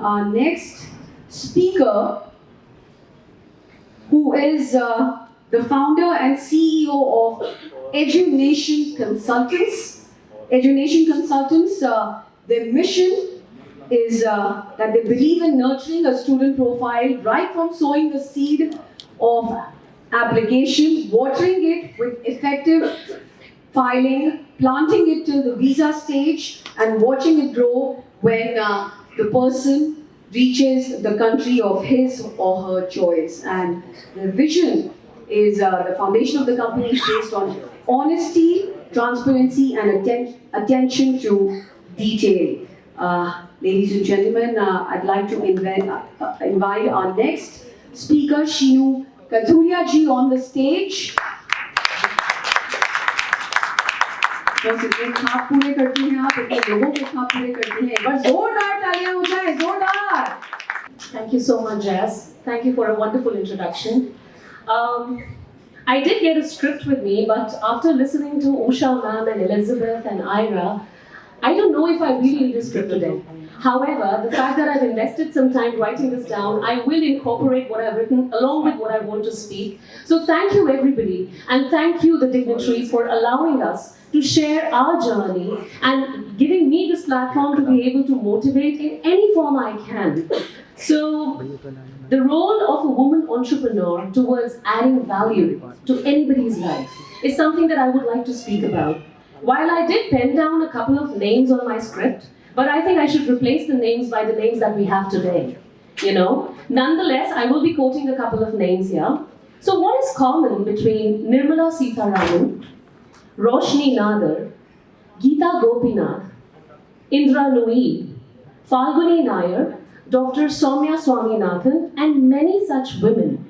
our next speaker, who is the founder and CEO of EduNation Consultants. EduNation Consultants, their mission is that they believe in nurturing a student profile right from sowing the seed of application, watering it with effective filing, planting it till the visa stage, and watching it grow when the person reaches the country of his or her choice. And the vision is the foundation of the company is based on honesty, transparency, and attention to detail. Ladies and gentlemen, I'd like to invite our next speaker, Sheenu Kathuria ji, on the stage. बस इतने खाप पूरे करती हैं आप, इतने लोगों के खाप पूरे करती हैं. एक बार जोरदार तालियां हो जाए, जोरदार. Thank you so much, Jazz. Thank you for a wonderful introduction. I did get a script with me, but after listening to Usha ma'am and Elizabeth and Ira, I don't know if I really need a script today. However, the fact that I've invested some time writing this down, I will incorporate what I've written along with what I want to speak. So thank you everybody, and thank you the dignitaries for allowing us to share our journey and giving me this platform to be able to motivate in any form I can. So, the role of a woman entrepreneur towards adding value to anybody's life is something that I would like to speak about. While I did pen down a couple of names on my script, but I think I should replace the names by the names that we have today. Nonetheless, I will be quoting a couple of names here. So what is common between Nirmala Sitharaman, Roshni Nadar, Geeta Gopinath, Indra Nui, Falguni Nair, Dr. Soumya Swaminathan, and many such women.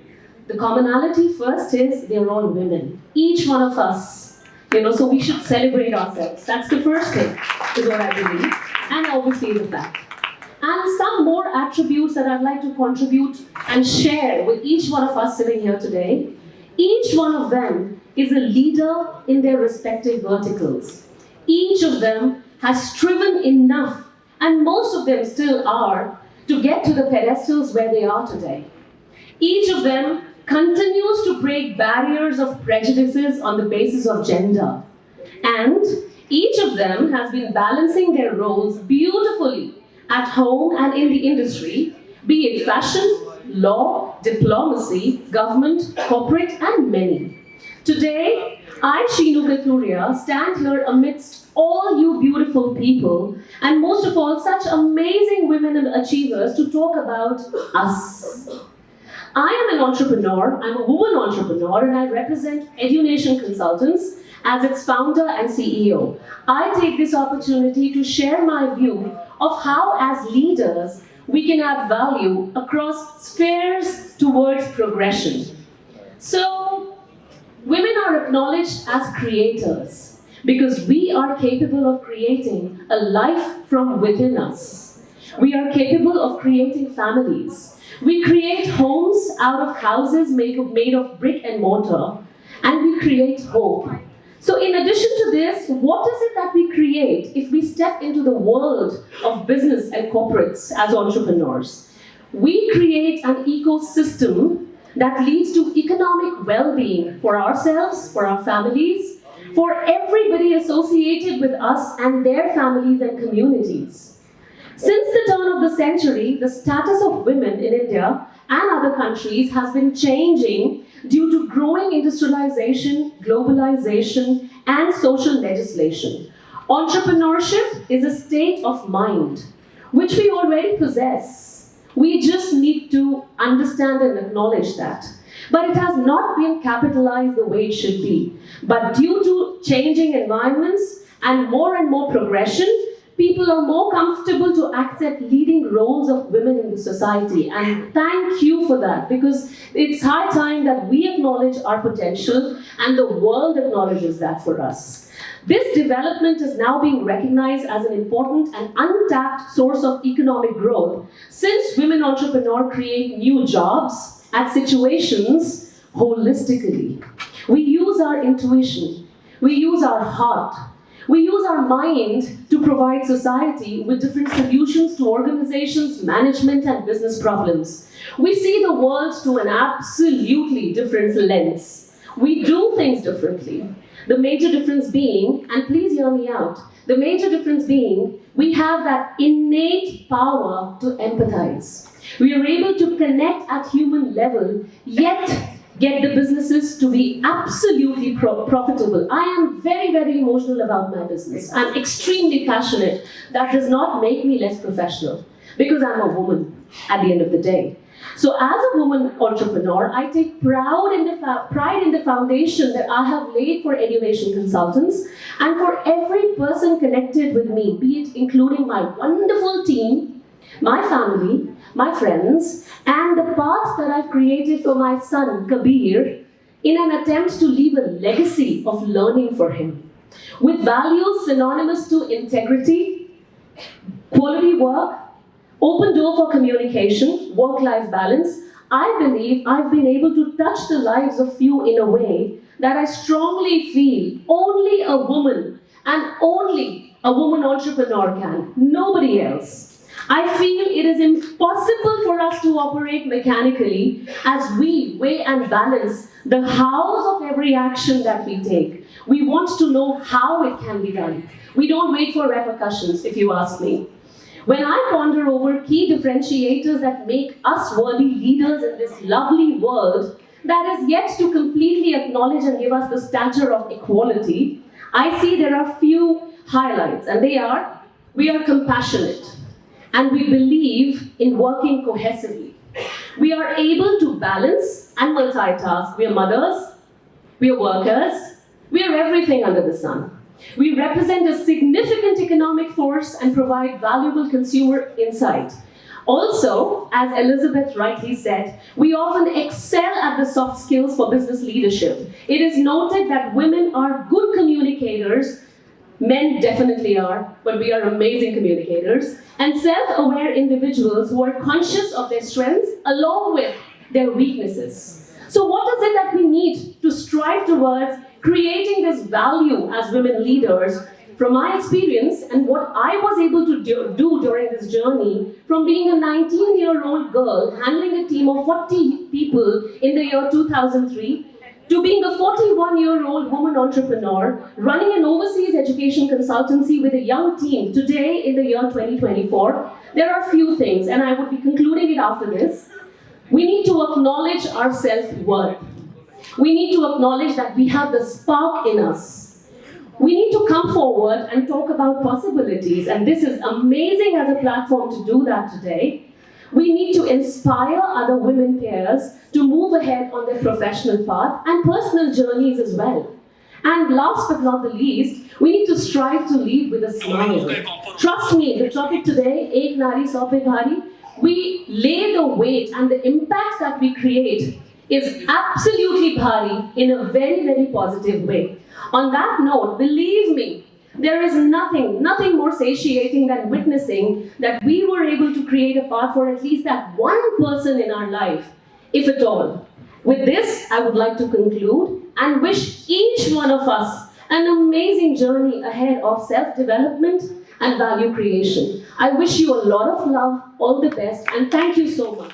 The commonality first is they're all women. Each one of us, so we should celebrate ourselves. That's the first thing, is what I believe, and obviously the fact. And some more attributes that I'd like to contribute and share with each one of us sitting here today. Each one of them is a leader in their respective verticals. Each of them has striven enough, and most of them still are, to get to the pedestals where they are today. Each of them continues to break barriers of prejudices on the basis of gender. And each of them has been balancing their roles beautifully at home and in the industry, be it fashion, law, diplomacy, government, corporate, and many. Today, I, Sheenu Kathuria, stand here amidst all you beautiful people, and most of all, such amazing women and achievers to talk about us. I am an entrepreneur, I'm a woman entrepreneur, and I represent EduNation Consultants as its founder and CEO. I take this opportunity to share my view of how, as leaders, we can add value across spheres towards progression. So, women are acknowledged as creators because we are capable of creating a life from within us. We are capable of creating families. We create homes out of houses made of brick and mortar, and we create hope. So in addition to this, what is it that we create if we step into the world of business and corporates as entrepreneurs? We create an ecosystem that leads to economic well-being for ourselves, for our families, for everybody associated with us and their families and communities. Since the turn of the century, the status of women in India and other countries has been changing due to growing industrialization, globalization, and social legislation. Entrepreneurship is a state of mind, which we already possess. We just need to understand and acknowledge that. But it has not been capitalized the way it should be. But due to changing environments and more progression, people are more comfortable to accept leading roles of women in the society. And thank you for that, because it's high time that we acknowledge our potential and the world acknowledges that for us. This development is now being recognized as an important and untapped source of economic growth, since women entrepreneurs create new jobs at situations holistically. We use our intuition, we use our heart, We use our mind to provide society with different solutions to organizations, management, and business problems. We see the world through an absolutely different lens. We do things differently. The major difference being, and please hear me out, the major difference being we have that innate power to empathize. We are able to connect at human level, yet get the businesses to be absolutely profitable. I am very, very emotional about my business. I'm extremely passionate. That does not make me less professional because I'm a woman at the end of the day. So as a woman entrepreneur, I take pride in the foundation that I have laid for Education Consultants and for every person connected with me, be it including my wonderful team, my family, my friends, and the path that I've created for my son, Kabir, in an attempt to leave a legacy of learning for him. With values synonymous to integrity, quality work, open door for communication, work-life balance, I believe I've been able to touch the lives of few in a way that I strongly feel only a woman and only a woman entrepreneur can, nobody else. I feel it is impossible for us to operate mechanically as we weigh and balance the hows of every action that we take. We want to know how it can be done. We don't wait for repercussions, if you ask me. When I ponder over key differentiators that make us worthy leaders in this lovely world that is yet to completely acknowledge and give us the stature of equality, I see there are few highlights, and they are, we are compassionate and we believe in working cohesively. We are able to balance and multitask. We are mothers, we are workers, we are everything under the sun. We represent a significant economic force and provide valuable consumer insight. Also, as Elizabeth rightly said, we often excel at the soft skills for business leadership. It is noted that women are good communicators, men definitely are, but we are amazing communicators, and self-aware individuals who are conscious of their strengths along with their weaknesses. So what is it that we need to strive towards creating this value as women leaders? From my experience and what I was able to do during this journey, from being a 19-year-old girl handling a team of 40 people in the year 2003, to being a 41-year-old woman entrepreneur running an overseas education consultancy with a young team today in the year 2024, there are a few things, and I would be concluding it after this. We need to acknowledge our self-worth. We need to acknowledge that we have the spark in us. We need to come forward and talk about possibilities, and this is amazing as a platform to do that today. We need to inspire other women peers to move ahead on their professional path and personal journeys as well. And last but not the least, we need to strive to lead with a smile. Trust me, the topic today, Ek Nari Sau Pe Bhari, we lay the weight and the impact that we create is absolutely bhari in a very, very positive way. On that note, believe me, there is nothing more satiating than witnessing that we were able to create a path for at least that one person in our life, if at all. With this, I would like to conclude and wish each one of us an amazing journey ahead of self-development and value creation. I wish you a lot of love, all the best, and thank you so much.